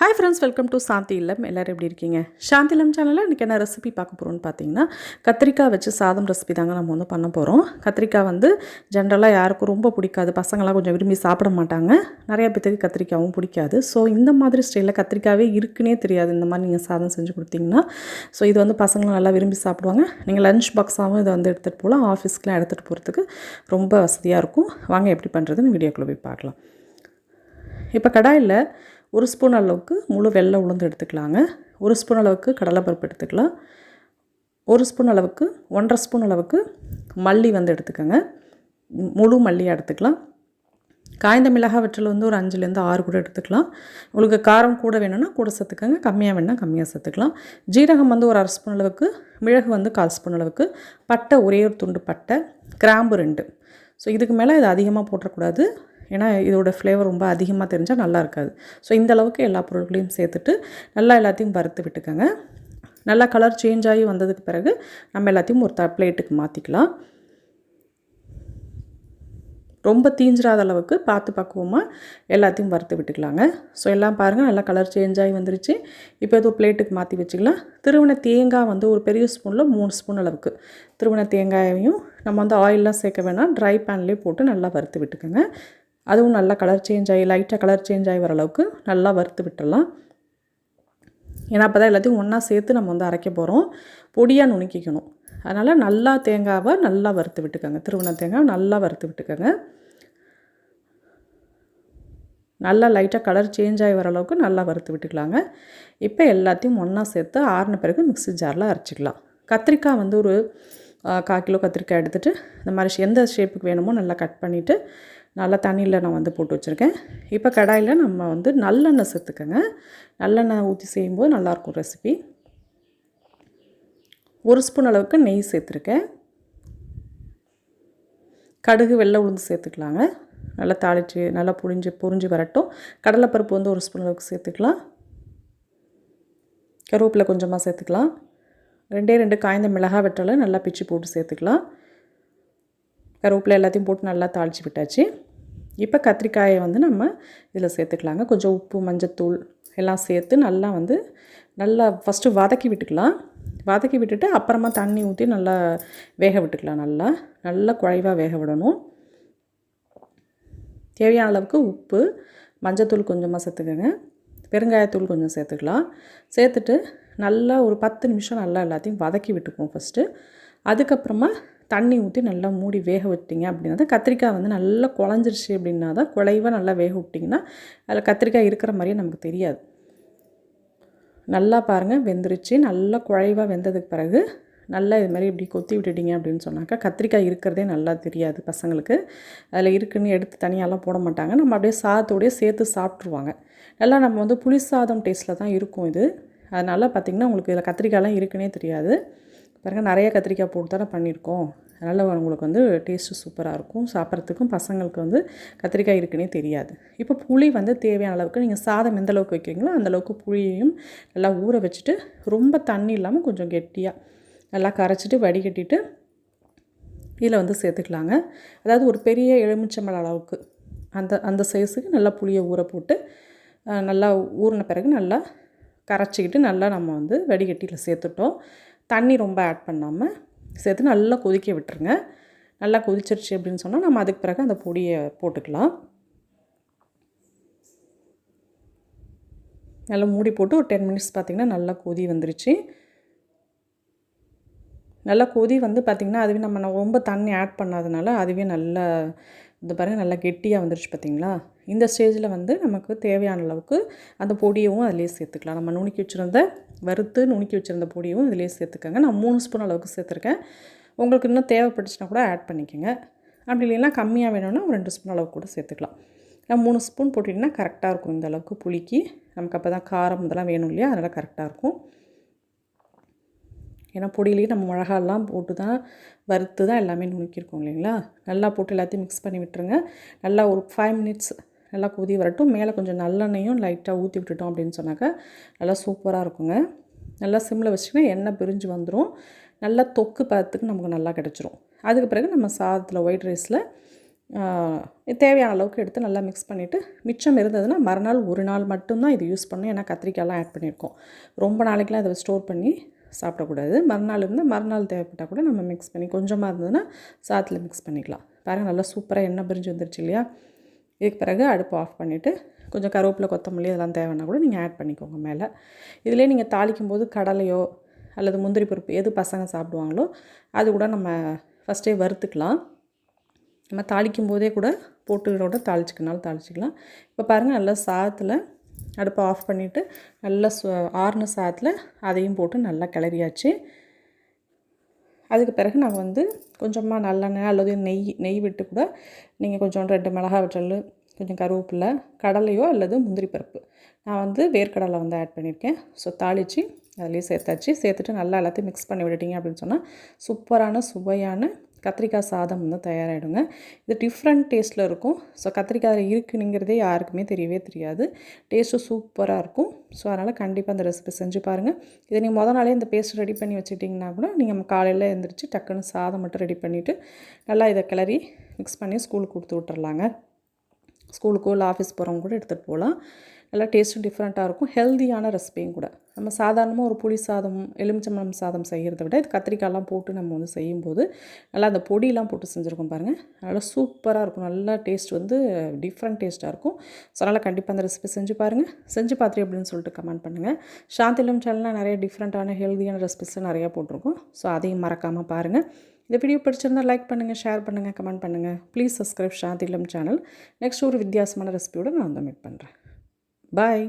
Hi friends, welcome to சாந்தி இல்லம். எல்லோரும் எப்படி இருக்கீங்க? சாந்தி இல்லம் சேனலில் இன்றைக்கி என்ன ரெசிபி பார்க்க போகிறோன்னு பார்த்தீங்கன்னா, கத்திரிக்காய் வச்சு சாதம் ரெசிபி தாங்க நம்ம வந்து பண்ண போகிறோம். கத்திரிக்காய் வந்து ஜென்ரலாக யாருக்கும் ரொம்ப பிடிக்காது, பசங்களாம் கொஞ்சம் விரும்பி சாப்பிட மாட்டாங்க. நிறைய பேத்துக்கு கத்திரிக்காயும் பிடிக்காது. ஸோ இந்த மாதிரி ஸ்டைலில் கத்திரிக்காவே இருக்குன்னே தெரியாது இந்த மாதிரி நீங்கள் சாதம் செஞ்சு கொடுத்தீங்கன்னா. ஸோ இது வந்து பசங்களும் நல்லா விரும்பி சாப்பிடுவாங்க. நீங்கள் லஞ்ச் பாக்ஸாகவும் இதை வந்து எடுத்துகிட்டு போகலாம், ஆஃபீஸ்க்குலாம் எடுத்துகிட்டு போகிறதுக்கு ரொம்ப வசதியாக இருக்கும். வாங்க எப்படி பண்ணுறதுன்னு வீடியோக்குள்ளே போய் பார்க்கலாம். இப்போ கடாயில் 1 ஸ்பூன் அளவுக்கு முழு வெள்ளை உளுந்து எடுத்துக்கலாங்க. 1 ஸ்பூன் அளவுக்கு கடலைப்பருப்பு எடுத்துக்கலாம். 1 ஸ்பூன் அளவுக்கு 1.5 ஸ்பூன் அளவுக்கு மல்லி வந்து எடுத்துக்கோங்க. முழு மல்லியாக எடுத்துக்கலாம். காய்ந்த மிளகாய் வற்றல் வந்து ஒரு 5லேருந்து 6 கூட எடுத்துக்கலாம். உங்களுக்கு காரம் கூட வேணும்னா கூட சேர்த்துக்கோங்க, கம்மியாக வேணும்னா கம்மியாக சேர்த்துக்கலாம். ஜீரகம் வந்து ஒரு 1/2 ஸ்பூன் அளவுக்கு, மிளகு வந்து 1/4 ஸ்பூன் அளவுக்கு, பட்டை ஒரே ஒரு துண்டு பட்டை, கிராம்பு 2. ஸோ இதுக்கு மேலே இது அதிகமாக போட்டக்கூடாது, ஏன்னா இதோட ஃப்ளேவர் ரொம்ப அதிகமாக தெரிஞ்சால் நல்லா இருக்காது. ஸோ இந்த அளவுக்கு எல்லா பொருட்களையும் சேர்த்துட்டு நல்லா எல்லாத்தையும் வறுத்து விட்டுக்கோங்க. நல்லா கலர் சேஞ்ச் ஆகி வந்ததுக்கு பிறகு நம்ம எல்லாத்தையும் ஒரு பிளேட்டுக்கு மாற்றிக்கலாம். ரொம்ப தீஞ்சிராத அளவுக்கு பார்த்து பக்குவமாக எல்லாத்தையும் வறுத்து விட்டுக்கலாங்க. ஸோ எல்லாம் பாருங்கள், நல்லா கலர் சேஞ்ச் ஆகி வந்துருச்சு. இப்போ ஏதோ பிளேட்டுக்கு மாற்றி வச்சுக்கலாம். திருவண்ண தேங்காய் வந்து ஒரு பெரிய ஸ்பூனில் 3 ஸ்பூன் அளவுக்கு திருவண்ண தேங்காயையும் நம்ம வந்து ஆயிலெலாம் சேர்க்க வேணாம், ட்ரை பேன்லேயே போட்டு நல்லா வறுத்து விட்டுக்கோங்க. அதுவும் நல்லா கலர் சேஞ்ச் ஆகி லைட்டாக கலர் சேஞ்ச் ஆகி வர அளவுக்கு நல்லா வறுத்து விட்டுடலாம். ஏன்னா அப்போ தான் எல்லாத்தையும் ஒன்றா சேர்த்து நம்ம வந்து அரைக்க போகிறோம், பொடியாக நுணுக்கிக்கணும். அதனால் நல்லா தேங்காவை நல்லா வறுத்து விட்டுக்கோங்க. திருவண்ண தேங்காய் நல்லா வறுத்து விட்டுக்கோங்க. நல்லா லைட்டாக கலர் சேஞ்ச் ஆகி வர அளவுக்கு நல்லா வறுத்து விட்டுக்கலாங்க. இப்போ எல்லாத்தையும் ஒன்றா சேர்த்து ஆறின பிறகு மிக்ஸி ஜாரில் அரைச்சிக்கலாம். கத்திரிக்காய் வந்து ஒரு 1/4 கிலோ கத்திரிக்காய் எடுத்துகிட்டு இந்த மாதிரி எந்த ஷேப்புக்கு வேணுமோ நல்லா கட் பண்ணிவிட்டு நல்லா தண்ணியில் நான் வந்து போட்டு வச்சுருக்கேன். இப்போ கடாயில் நம்ம வந்து நல்லெண்ணெய் சேர்த்துக்கோங்க. நல்லெண்ணெய் ஊற்றி செய்யும்போது நல்லாயிருக்கும் ரெசிபி. 1 ஸ்பூன் அளவுக்கு நெய் சேர்த்துருக்கேன். கடுகு வெள்ளை உளுந்து சேர்த்துக்கலாங்க. நல்லா தாளித்து நல்லா பொரிஞ்சு வரட்டும். கடலைப்பருப்பு வந்து 1 ஸ்பூன் அளவுக்கு சேர்த்துக்கலாம். கருவேப்பிலை கொஞ்சமாக சேர்த்துக்கலாம். 2 காய்ந்த மிளகாய் வெற்றலை நல்லா பிச்சு போட்டு சேர்த்துக்கலாம். கருவேப்பிலை எல்லாத்தையும் போட்டு நல்லா தாளித்து விட்டாச்சு. இப்போ கத்திரிக்காயை வந்து நம்ம இதில் சேர்த்துக்கலாங்க. கொஞ்சம் உப்பு, மஞ்சத்தூள் எல்லாம் சேர்த்து நல்லா ஃபஸ்ட்டு வதக்கி விட்டுக்கலாம். வதக்கி விட்டுட்டு அப்புறமா தண்ணி ஊற்றி நல்லா வேக விட்டுக்கலாம். நல்லா குழைவாக வேக விடணும். தேவையான அளவுக்கு உப்பு, மஞ்சத்தூள் கொஞ்சமாக சேர்த்துக்கோங்க. பெருங்காயத்தூள் கொஞ்சம் சேர்த்துக்கலாம். சேர்த்துட்டு நல்லா ஒரு 10 நிமிஷம் நல்லா எல்லாத்தையும் வதக்கி விட்டுக்குவோம் ஃபஸ்ட்டு. அதுக்கப்புறமா தண்ணி ஊற்றி நல்லா மூடி வேக விட்டிங்க அப்படின்னா தான் கத்திரிக்காய் வந்து நல்லா குழஞ்சிருச்சு அப்படின்னா தான், குழைவாக நல்லா வேக விட்டிங்கன்னா அதில் கத்திரிக்காய் இருக்கிற மாதிரியே நமக்கு தெரியாது. நல்லா பாருங்கள் வெந்துருச்சு. நல்லா குழைவாக வெந்ததுக்கு பிறகு நல்லா இது மாதிரி இப்படி கொத்தி விட்டுட்டிங்க அப்படின்னு சொன்னாக்கா கத்திரிக்காய் இருக்கிறதே நல்லா தெரியாது பசங்களுக்கு. அதில் இருக்குதுன்னு எடுத்து தனியாலாம் போட மாட்டாங்க. நம்ம அப்படியே சாதத்தோடையே சேர்த்து சாப்பிட்ருவாங்க. நல்லா நம்ம வந்து புளி சாதம் டேஸ்ட்டில் தான் இருக்கும் இது. அதனால் பார்த்திங்கன்னா உங்களுக்கு இதில் கத்திரிக்காயெலாம் இருக்குன்னே தெரியாது. பாருங்கள், நிறைய கத்திரிக்காய் போட்டு தானே பண்ணியிருக்கோம். அதனால் உங்களுக்கு வந்து டேஸ்ட்டு சூப்பராக இருக்கும். சாப்பிட்றதுக்கும் பசங்களுக்கு வந்து கத்திரிக்காய் இருக்குன்னே தெரியாது. இப்போ புளி வந்து தேவையான அளவுக்கு நீங்கள் சாதம் எந்த அளவுக்கு வைக்கிறீங்களோ அந்தளவுக்கு புளியையும் நல்லா ஊற வச்சுட்டு ரொம்ப தண்ணி இல்லாமல் கொஞ்சம் கெட்டியாக நல்லா கரைச்சிட்டு வடிகட்டிட்டு இதில் வந்து சேர்த்துக்கலாங்க. அதாவது ஒரு பெரிய எலுமிச்சம்பழம் அளவுக்கு அந்த சைஸுக்கு நல்லா புளியை ஊற போட்டு நல்லா ஊறின பிறகு நல்லா கரைச்சிக்கிட்டு நல்லா நம்ம வந்து வடிகட்டியில் சேர்த்துட்டோம். தண்ணி ரொம்ப ஆட் பண்ணாமல் சேர்த்து நல்லா கொதிக்க விட்டுருங்க. நல்லா கொதிச்சிருச்சு அப்படின்னு சொன்னால் நம்ம அதுக்கு பிறகு அந்த பொடியை போட்டுக்கலாம். நல்லா மூடி போட்டு ஒரு 10 மினிட்ஸ் பார்த்திங்கன்னா நல்லா கொதி வந்துருச்சு. நல்லா கொதி வந்து பார்த்திங்கன்னா அதுவே நம்ம ரொம்ப தண்ணி ஆட் பண்ணாதனால அதுவே நல்லா இந்த பாருங்கள் நல்லா கெட்டியாக வந்துருச்சு பார்த்திங்களா. இந்த ஸ்டேஜில் வந்து நமக்கு தேவையான அளவுக்கு அந்த பொடியவும் அதிலே சேர்த்துக்கலாம். நம்ம வறுத்து நுணுக்கி வச்சுருந்த பொடியும் இதிலே சேர்த்துக்கோங்க. நான் 3 ஸ்பூன் அளவுக்கு சேர்த்துருக்கேன். உங்களுக்கு இன்னும் தேவைப்பட்டுச்சுன்னா கூட ஆட் பண்ணிக்கோங்க. அப்படி இல்லைன்னா கம்மியாக வேணும்னா ஒரு 2 ஸ்பூன் அளவுக்கு கூட சேர்த்துக்கலாம். நான் 3 ஸ்பூன் போட்டிங்கன்னா கரெக்டாக இருக்கும். இந்த அளவுக்கு புளிக்கு நமக்கு அப்போ தான் காரம் இதெல்லாம் வேணும் இல்லையா, அதனால் கரெக்டாக இருக்கும். ஏன்னா பொடியிலேயே நம்ம மிளகாலாம் போட்டு தான் வறுத்து தான் எல்லாமே நுணுக்கியிருக்கோம் இல்லைங்களா. நல்லா போட்டு எல்லாத்தையும் மிக்ஸ் பண்ணி விட்டுருங்க. நல்லா ஒரு 5 மினிட்ஸ் நல்லா கொதி வரட்டும். மேலே கொஞ்சம் நல்லெண்ணெயும் லைட்டாக ஊற்றி விட்டுட்டோம் அப்படின்னு சொன்னாக்கா நல்லா சூப்பராக இருக்குங்க. நல்லா சிம்மில் வச்சுக்கினா எண்ணெய் பிரிஞ்சு வந்துடும். நல்லா தொக்கு பதத்துக்கு நமக்கு நல்லா கிடச்சிரும். அதுக்கு பிறகு நம்ம சாதத்தில் ஒயிட் ரைஸில் தேவையான அளவுக்கு எடுத்து நல்லா மிக்ஸ் பண்ணிவிட்டு மிச்சம் இருந்ததுன்னா மறுநாள் ஒரு நாள் மட்டும்தான் இது யூஸ் பண்ணணும். ஏன்னா கத்திரிக்காயெலாம் ஆட் பண்ணியிருக்கோம். ரொம்ப நாளைக்கெலாம் அதை ஸ்டோர் பண்ணி சாப்பிடக்கூடாது. மறுநாள் இருந்தால் மறுநாள் தேவைப்பட்டால் கூட நம்ம மிக்ஸ் பண்ணி கொஞ்சமாக இருந்ததுன்னா சாதத்தில் மிக்ஸ் பண்ணிக்கலாம். பாருங்கள் நல்லா சூப்பராக எண்ணெய் பிரிஞ்சு வந்துருச்சு இல்லையா? இதுக்கு பிறகு அடுப்பு ஆஃப் பண்ணிவிட்டு கொஞ்சம் கருவேப்பிலை கொத்தமல்லி இதெல்லாம் தேவைன்னா கூட நீங்கள் ஆட் பண்ணிக்கோங்க மேலே. இதிலே நீங்கள் தாளிக்கும் போது கடலையோ அல்லது முந்திரி பருப்பு எது பசங்க சாப்பிடுவாங்களோ அது கூட நம்ம ஃபஸ்ட்டே வறுத்துக்கலாம். நம்ம தாளிக்கும் போதே கூட போட்டுக்கிறோட தாளிச்சிக்கலாம். இப்போ பாருங்கள் நல்லா சாதத்தில் அடுப்பை ஆஃப் பண்ணிவிட்டு நல்லா ஆறுன சாதத்தில் அதையும் போட்டு நல்லா கிளறியாச்சு. அதுக்கு பிறகு நான் வந்து கொஞ்சமாக நல்லெண்ணெய் அல்லது நெய் விட்டு கூட நீங்கள் கொஞ்சம் 2 மிளகாய் வற்றல், கொஞ்சம் கருவேப்பிலை, கடலையோ அல்லது முந்திரி பருப்பு, நான் வந்து வேர்க்கடலை வந்து ஆட் பண்ணியிருக்கேன். ஸோ தாளித்து அதுலேயே சேர்த்துட்டு நல்லா எல்லாத்தையும் மிக்ஸ் பண்ணி விட்டுட்டிங்க அப்படின்னு சொன்னால் சூப்பரான சுவையான கத்திரிக்காய் சாதம் வந்து தயாராகிடுங்க. இது டிஃப்ரெண்ட் டேஸ்ட்டில் இருக்கும். ஸோ கத்திரிக்காய் இருக்குங்கிறதே யாருக்குமே தெரியவே தெரியாது. டேஸ்ட்டும் சூப்பராக இருக்கும். ஸோ அதனால் கண்டிப்பாக அந்த ரெசிபி செஞ்சு பாருங்கள். இதை நீங்கள் முதல் நாளே இந்த பேஸ்ட் ரெடி பண்ணி வச்சுக்கிட்டிங்கன்னா கூட நீங்கள் காலையில் எழுந்திரிச்சு டக்குன்னு சாதம் மட்டும் ரெடி பண்ணிவிட்டு நல்லா இதை கிளறி மிக்ஸ் பண்ணி ஸ்கூலுக்கு கொடுத்து விட்டுறலாங்க. ஸ்கூலுக்கோ இல்லை ஆஃபீஸ் போகிறவங்க கூட எடுத்துகிட்டு போகலாம். நல்லா டேஸ்ட்டும் டிஃப்ரெண்ட்டாக இருக்கும். ஹெல்தியான ரெசிபியும் கூட. நம்ம சாதாரணமாக ஒரு புளி சாதம், எலுமிச்சம்பழம் சாதம் செய்கிறத விட இது கத்திரிக்காயெலாம் போட்டு நம்ம வந்து செய்யும்போது நல்லா அந்த பொடியெலாம் போட்டு செஞ்சுருக்கோம் பாருங்கள். நல்லா சூப்பராக இருக்கும். நல்லா டேஸ்ட் வந்து டிஃப்ரெண்ட் டேஸ்ட்டாக இருக்கும். ஸோ அதனால் கண்டிப்பாக அந்த ரெசிபி செஞ்சு பாருங்கள். செஞ்சு பார்த்துட்டு அப்படின்னு சொல்லிட்டு கமெண்ட் பண்ணுங்கள். சாந்திலம் சேனலில் நிறைய டிஃப்ரெண்ட்டான ஹெல்தியான ரெசிபிஸ் நிறையா போட்டிருக்கோம். ஸோ அதையும் மறக்காமல் பாருங்கள். இந்த வீடியோ பிடிச்சிருந்தால் லைக் பண்ணுங்கள், ஷேர் பண்ணுங்கள், கமெண்ட் பண்ணுங்கள். Please subscribe Santhilam channel. Next ஒரு வித்தியாசமான ரெசிபியோடு நான் வந்து மீட் பண்ணுறேன். பாய்.